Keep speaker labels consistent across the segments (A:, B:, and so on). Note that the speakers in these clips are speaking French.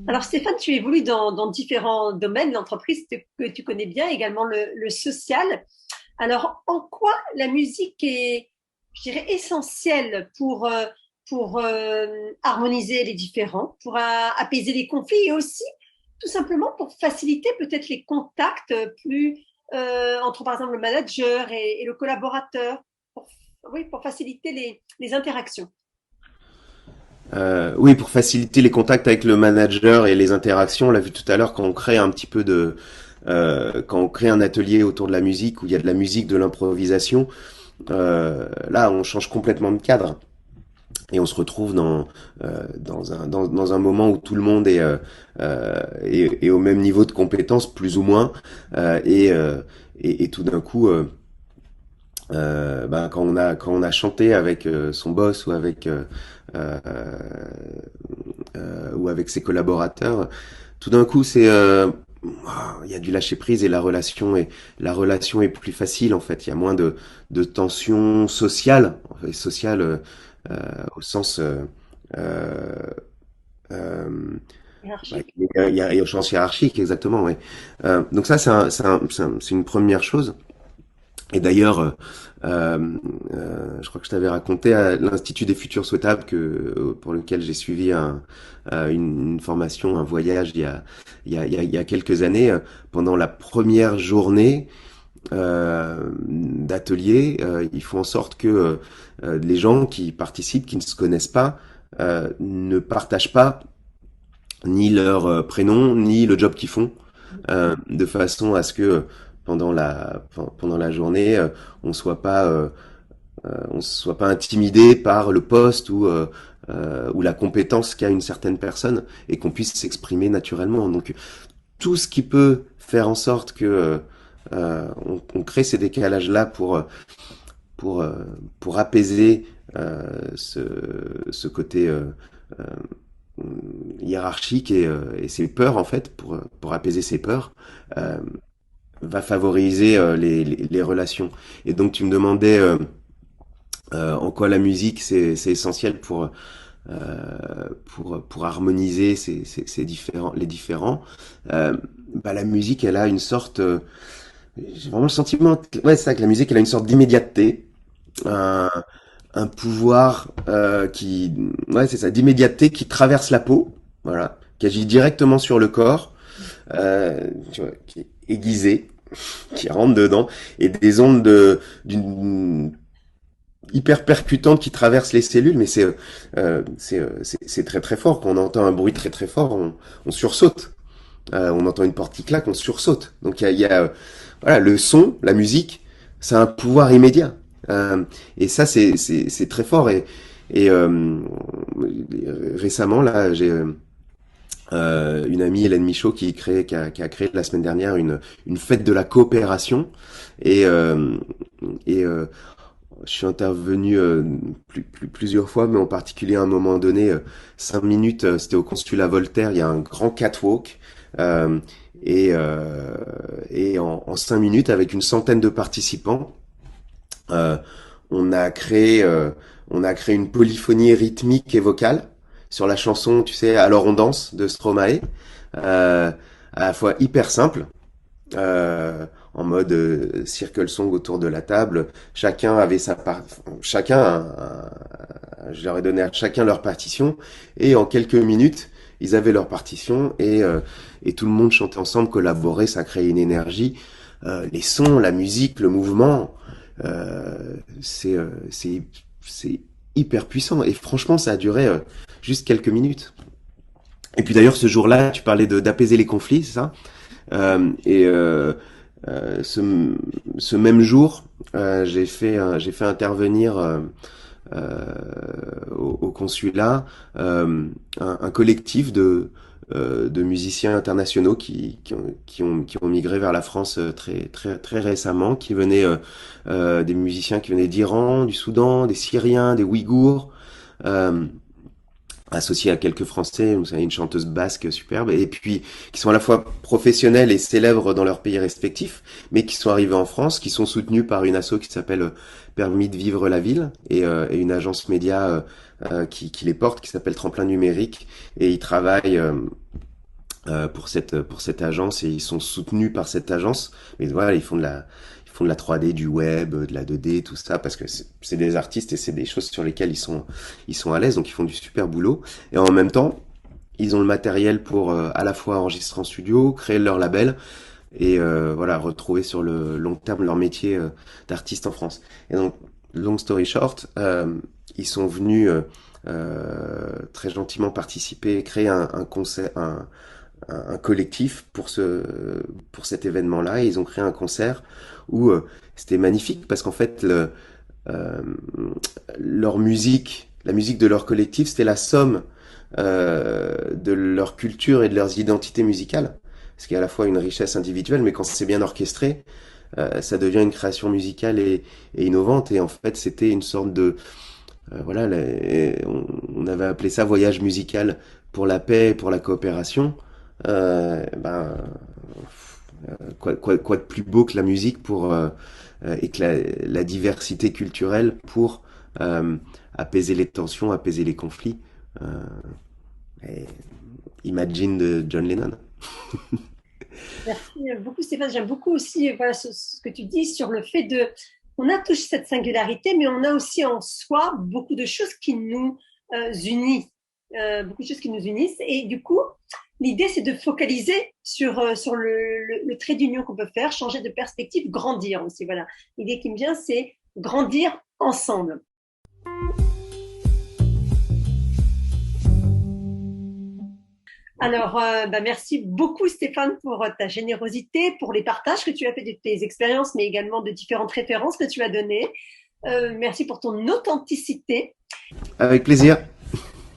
A: Alors Stéphane, tu évolues dans différents domaines d'entreprise que tu connais bien, également le social. Alors en quoi la musique est, je dirais, essentielle pour harmoniser les différends, pour apaiser les conflits et aussi tout simplement pour faciliter peut-être les contacts plus entre par exemple le manager et le collaborateur, pour, oui, pour faciliter les interactions.
B: Oui, pour faciliter les contacts avec le manager et les interactions, on l'a vu tout à l'heure, quand on crée un petit peu de, quand on crée un atelier autour de la musique où il y a de la musique, de l'improvisation, là, on change complètement de cadre et on se retrouve dans un moment où tout le monde est au même niveau de compétence, plus ou moins, et tout d'un coup. Quand on a chanté avec son boss euh, ou avec ses collaborateurs, tout d'un coup il y a du lâcher prise et la relation est plus facile en fait. Il y a moins de tension sociale, et sociale euh, au sens euh, euh,
A: Hiérarchique.
B: il y a au sens hiérarchique exactement. Ouais. Donc ça c'est une première chose. Et d'ailleurs, je crois que je t'avais raconté à l'Institut des Futurs Souhaitables pour lequel j'ai suivi une formation, un voyage il y a quelques années. Pendant la première journée d'atelier, ils font en sorte que les gens qui participent, qui ne se connaissent pas, ne partagent pas ni leur prénom, ni le job qu'ils font, de façon à ce que pendant la journée, on soit pas intimidé par le poste ou la compétence qu'a une certaine personne et qu'on puisse s'exprimer naturellement. Donc tout ce qui peut faire en sorte que on crée ces décalages-là pour apaiser ce, ce côté euh, hiérarchique et ses peurs en fait pour apaiser ses peurs euh, va favoriser les relations. Et donc tu me demandais en quoi la musique c'est essentiel pour harmoniser les différents. Euh, la musique elle a une sorte j'ai vraiment le sentiment ouais c'est ça que la musique elle a une sorte d'immédiateté, un, un pouvoir ouais c'est ça, d'immédiateté qui traverse la peau, voilà, qui agit directement sur le corps, tu vois, qui est aiguisé, qui rentre dedans, et des ondes d'une hyper percutantes qui traversent les cellules, mais c'est très très fort. Quand on entend un bruit très très fort, on sursaute. On entend une porte qui claque, on sursaute. Donc voilà, le son, la musique, ça a un pouvoir immédiat. Et ça, c'est très fort. Et récemment, là, j'ai une amie, Hélène Michaud, qui a créé la semaine dernière une fête de la coopération. Et, euh, et je suis intervenu plusieurs fois, mais en particulier à un moment donné, 5 minutes, c'était au consulat Voltaire, il y a un grand catwalk. Euh, et en 5 minutes, avec une centaine de participants, euh, on a créé, euh, on a créé une polyphonie rythmique et vocale sur la chanson, tu sais, Alors on danse de Stromae, euh, à la fois hyper simple, en mode circle song autour de la table. Chacun avait sa part, je leur ai donné à chacun leur partition et en quelques minutes, ils avaient leur partition et tout le monde chantait ensemble, collaborait, ça créait une énergie. Les sons, la musique, le mouvement, c'est hyper puissant et franchement, ça a duré juste quelques minutes. Et puis d'ailleurs, ce jour-là, tu parlais de d'apaiser les conflits, c'est ça? Et ce même jour, j'ai fait intervenir au consulat un collectif de musiciens internationaux qui ont migré vers la France très, très, très récemment, qui venaient des musiciens qui venaient d'Iran, du Soudan, des Syriens, des Ouïghours. Euh, Associés à quelques Français, vous savez, une chanteuse basque superbe, et puis qui sont à la fois professionnels et célèbres dans leurs pays respectifs, mais qui sont arrivés en France, qui sont soutenus par une asso qui s'appelle Permis de vivre la ville, et une agence média qui les porte, qui s'appelle Tremplin Numérique, et ils travaillent pour cette agence et ils sont soutenus par cette agence. Mais voilà, ils font de la 3D, du web, de la 2D, tout ça, parce que c'est des artistes et c'est des choses sur lesquelles ils sont à l'aise, donc ils font du super boulot. Et en même temps, ils ont le matériel pour à la fois enregistrer en studio, créer leur label et voilà, retrouver sur le long terme leur métier d'artiste en France. Et donc, long story short, ils sont venus très gentiment participer, créer un concert, un collectif pour cet événement-là. Et ils ont créé un concert où c'était magnifique parce qu'en fait, euh, leur musique, la musique de leur collectif, c'était la somme de leur culture et de leurs identités musicales. Ce qui est à la fois une richesse individuelle, mais quand c'est bien orchestré, ça devient une création musicale et innovante. Et en fait, c'était une sorte de, voilà, on avait appelé ça voyage musical pour la paix et pour la coopération. Ben, quoi de plus beau que la musique pour et que la diversité culturelle pour euh, apaiser les tensions, apaiser les conflits. Euh, et Imagine de John Lennon.
A: Merci beaucoup Stéphane. J'aime beaucoup aussi voilà, ce que tu dis sur le fait de... On a tous cette singularité, mais on a aussi en soi beaucoup de choses qui nous unissent. Beaucoup de choses qui nous unissent. Et du coup, l'idée, c'est de focaliser sur le trait d'union qu'on peut faire, changer de perspective, grandir aussi. Voilà. L'idée qui me vient, c'est grandir ensemble. Alors, bah, merci beaucoup Stéphane pour ta générosité, pour les partages que tu as fait de tes expériences, mais également de différentes références que tu as données. Merci pour ton authenticité.
B: Avec plaisir.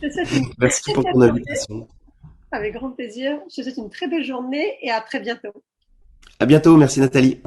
A: Je te souhaite une
B: Merci
A: très
B: pour
A: belle
B: ton
A: journée,
B: invitation.
A: avec grand plaisir. Je te souhaite une très belle journée et à très bientôt.
B: À bientôt. Merci Nathalie.